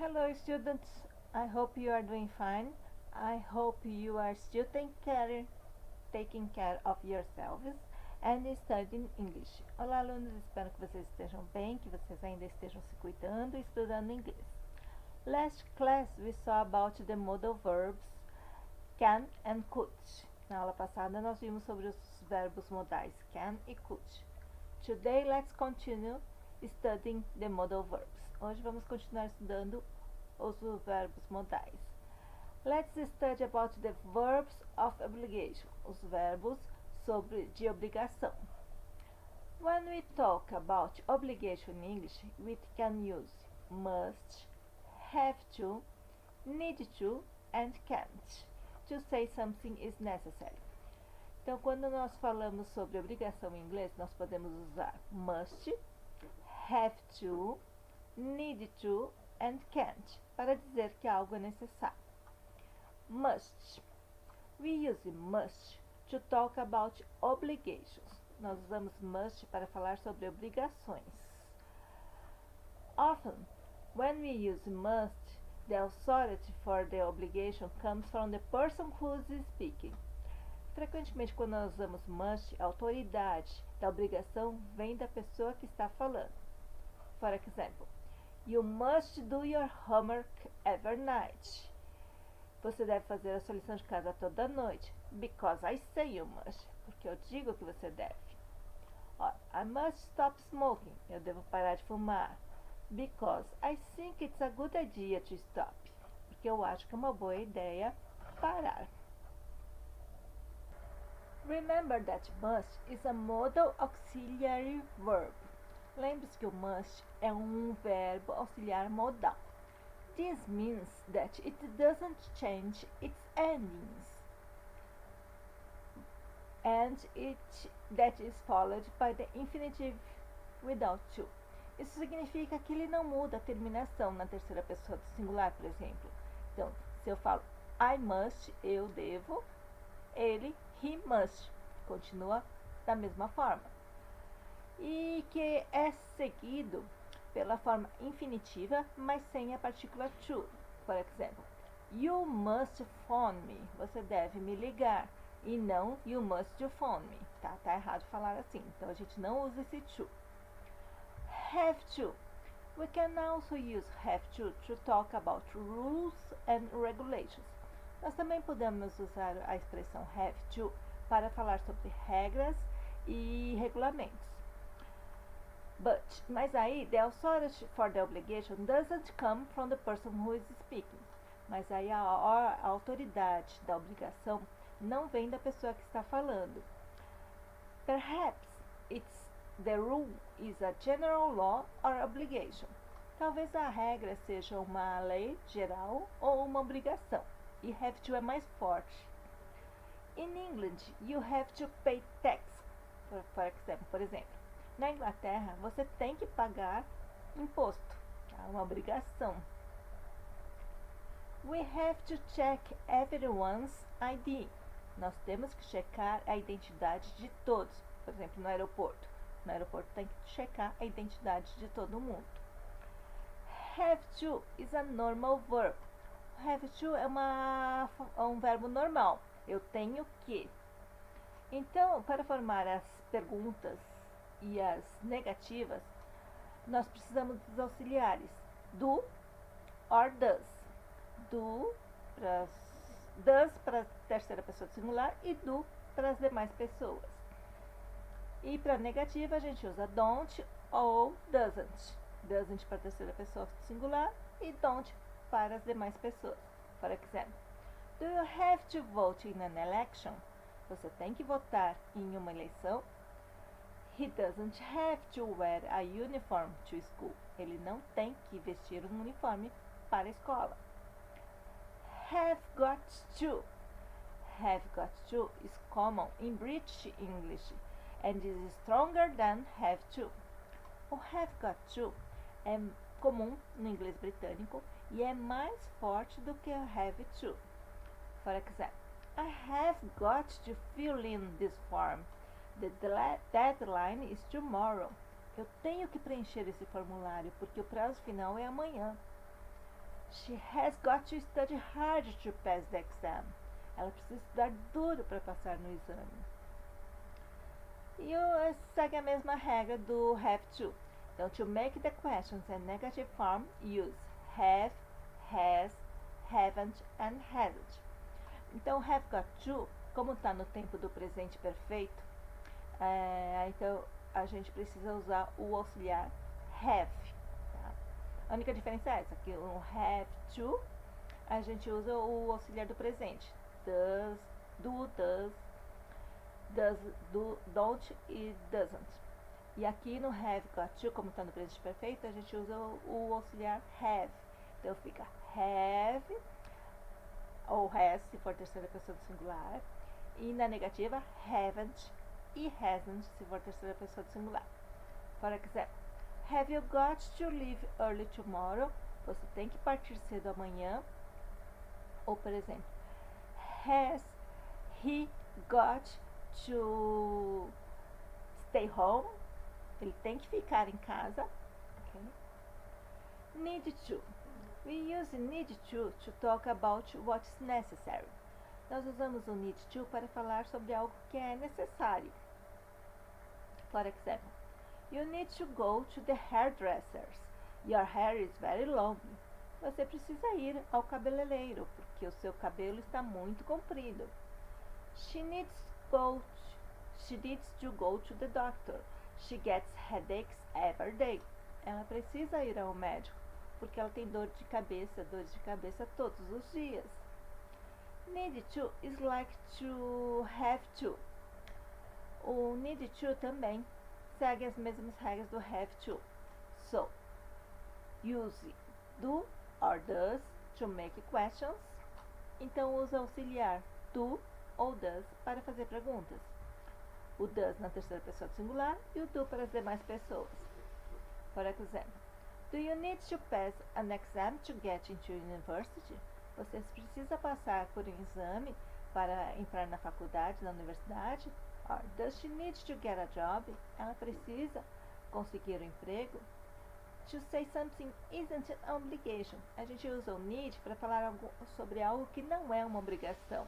Hello students, I hope you are doing fine. I hope you are still taking care of yourselves and studying English. Olá alunos, espero que vocês estejam bem, que vocês ainda estejam se cuidando e estudando inglês. Last class we saw about the modal verbs can and could. Na aula passada nós vimos sobre os verbos modais can e could. Today let's continue studying the modal verbs. Hoje vamos continuar estudando os verbos modais. Let's study about the verbs of obligation, os verbos de obrigação. When we talk about obligation in English, we can use must, have to, need to, and can't to say something is necessary. Então, quando nós falamos sobre obrigação em inglês, nós podemos usar must, have to, need to and can't para dizer que algo é necessário. Must. We use must to talk about obligations. Nós usamos must para falar sobre obrigações. Often, when we use must, the authority for the obligation comes from the person who is speaking. Frequentemente, quando nós usamos must, a autoridade da obrigação vem da pessoa que está falando. For example, you must do your homework every night. Você deve fazer a sua lição de casa toda noite. Because I say you must. Porque eu digo que você deve. Or, I must stop smoking. Eu devo parar de fumar. Because I think it's a good idea to stop. Porque eu acho que é uma boa ideia parar. Remember that must is a modal auxiliary verb. Lembre-se que o must é um verbo auxiliar modal. This means that it doesn't change its endings and that is followed by the infinitive without to. Isso significa que ele não muda a terminação na terceira pessoa do singular, por exemplo. Então, se eu falo I must, eu devo, ele, he must, continua da mesma forma. E que é seguido pela forma infinitiva, mas sem a partícula to. Por exemplo, you must phone me. Você deve me ligar. E não you must phone me. Tá errado falar assim. Então a gente não usa esse to. Have to. We can also use have to talk about rules and regulations. Nós também podemos usar a expressão have to para falar sobre regras e regulamentos. Mas aí, the authority for the obligation doesn't come from the person who is speaking. Mas aí a autoridade da obrigação não vem da pessoa que está falando. Perhaps the rule is a general law or obligation. Talvez a regra seja uma lei geral ou uma obrigação. E have to é mais forte. In England, you have to pay tax. Por exemplo, na Inglaterra, você tem que pagar imposto. É uma obrigação. We have to check everyone's ID. Nós temos que checar a identidade de todos. Por exemplo, no aeroporto. No aeroporto tem que checar a identidade de todo mundo. Have to is a normal verb. Have to é um verbo normal. Eu tenho que. Então, para formar as perguntas e as negativas, nós precisamos dos auxiliares do or does. Does para a terceira pessoa do singular e do para as demais pessoas. E para a negativa a gente usa don't ou doesn't. Doesn't para a terceira pessoa do singular e don't para as demais pessoas. Por exemplo, do you have to vote in an election? Você tem que votar em uma eleição? He doesn't have to wear a uniform to school. Ele não tem que vestir um uniforme para a escola. Have got to. Have got to is common in British English and is stronger than have to. O have got to é comum no inglês britânico e é mais forte do que o have to. For example, I have got to fill in this form. The deadline is tomorrow. Eu tenho que preencher esse formulário porque o prazo final é amanhã. She has got to study hard to pass the exam. Ela precisa estudar duro para passar no exame. E segue a mesma regra do have to. Então, to make the questions in negative form, use have, has, haven't and hasn't. Então, have got to, como está no tempo do presente perfeito, então a gente precisa usar o auxiliar have. Tá? A única diferença é essa, que o have to, a gente usa o auxiliar do presente. Does, do, don't e doesn't. E aqui no have got to, como está no presente perfeito, a gente usa o auxiliar have. Então fica have, ou has, se for terceira pessoa do singular. E na negativa, haven't e hasn't, se for terceira pessoa do singular. For example, have you got to leave early tomorrow? Você tem que partir cedo amanhã. Ou, por exemplo, has he got to stay home? Ele tem que ficar em casa. Okay. Need to. We use need to talk about what's necessary. Nós usamos o need to para falar sobre algo que é necessário. For example, you need to go to the hairdressers. Your hair is very long. Você precisa ir ao cabeleireiro, porque o seu cabelo está muito comprido. She needs to go to the doctor. She gets headaches every day. Ela precisa ir ao médico, porque ela tem dores de cabeça todos os dias. Need to is like to have to. O need to também segue as mesmas regras do have to. So, use do or does to make questions. Então usa auxiliar do ou does para fazer perguntas. O does na terceira pessoa do singular e o do para as demais pessoas. For example, do you need to pass an exam to get into university? Você precisa passar por um exame para entrar na faculdade, na universidade? Or does she need to get a job? Ela precisa conseguir um emprego? To say something isn't an obligation. A gente usa o need para falar sobre algo que não é uma obrigação.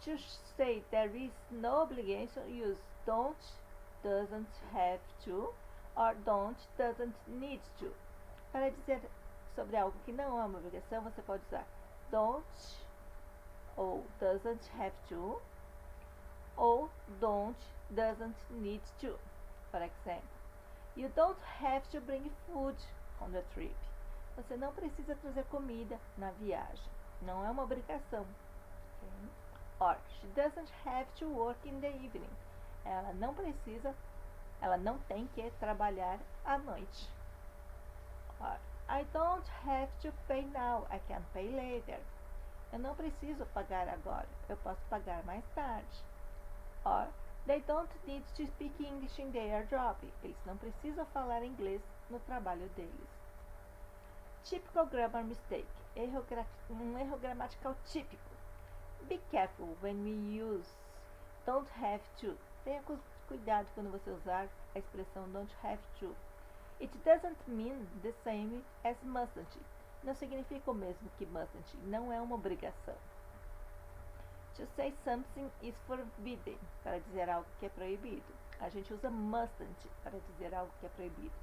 To say there is no obligation, use don't, doesn't have to, or don't, doesn't need to. Para dizer sobre algo que não é uma obrigação, você pode usar don't, ou doesn't have to, ou don't, doesn't need to. For example, you don't have to bring food on the trip. Você não precisa trazer comida na viagem. Não é uma obrigação. Okay? Or, she doesn't have to work in the evening. Ela não tem que trabalhar à noite. Or, I don't have to pay now, I can pay later. Eu não preciso pagar agora, eu posso pagar mais tarde. Or, they don't need to speak English in their job. Eles não precisam falar inglês no trabalho deles. Typical grammar mistake. Um erro gramatical típico. Be careful when we use don't have to. Tenha cuidado quando você usar a expressão don't have to. It doesn't mean the same as mustn't. Não significa o mesmo que mustn't. Não é uma obrigação. To say something is forbidden. Para dizer algo que é proibido. A gente usa mustn't para dizer algo que é proibido.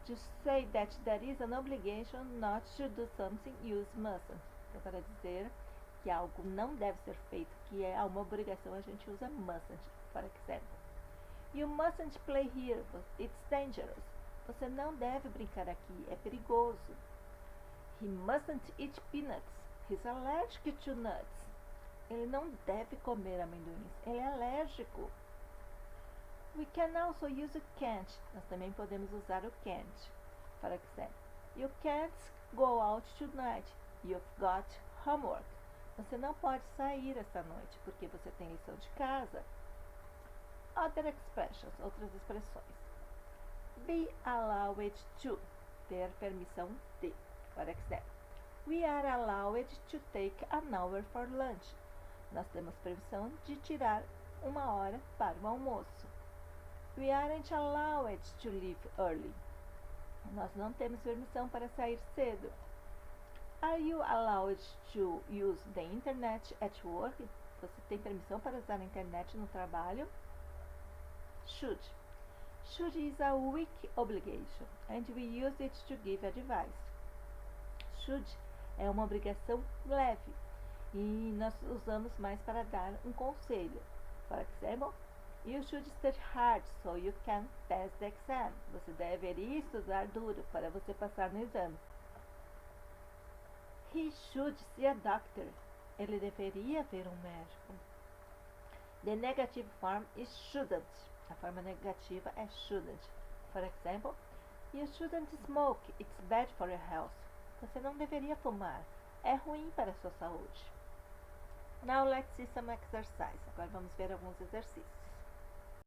To say that there is an obligation not to do something, use mustn't. Então, para dizer que algo não deve ser feito, que é uma obrigação, a gente usa mustn't. For example, you mustn't play here, it's dangerous. Você não deve brincar aqui, é perigoso. He mustn't eat peanuts, he's allergic to nuts. Ele não deve comer amendoins, ele é alérgico. We can also use o can't. Nós também podemos usar o can't. For example, you can't go out tonight, you've got homework. Você não pode sair esta noite porque você tem lição de casa. Other expressions, outras expressões. Be allowed to, ter permissão de. For example, we are allowed to take an hour for lunch. Nós temos permissão de tirar uma hora para o almoço. We aren't allowed to leave early. Nós não temos permissão para sair cedo. Are you allowed to use the internet at work? Você tem permissão para usar a internet no trabalho? Should. Should is a weak obligation, and we use it to give advice. Should é uma obrigação leve, e nós usamos mais para dar um conselho. For example, you should study hard so you can pass the exam. Você deveria estudar duro para você passar no exame. He should see a doctor. Ele deveria ver um médico. The negative form is shouldn't. A forma negativa é shouldn't. For example, you shouldn't smoke. It's bad for your health. Você não deveria fumar. É ruim para a sua saúde. Now let's see some exercise. Agora vamos ver alguns exercícios.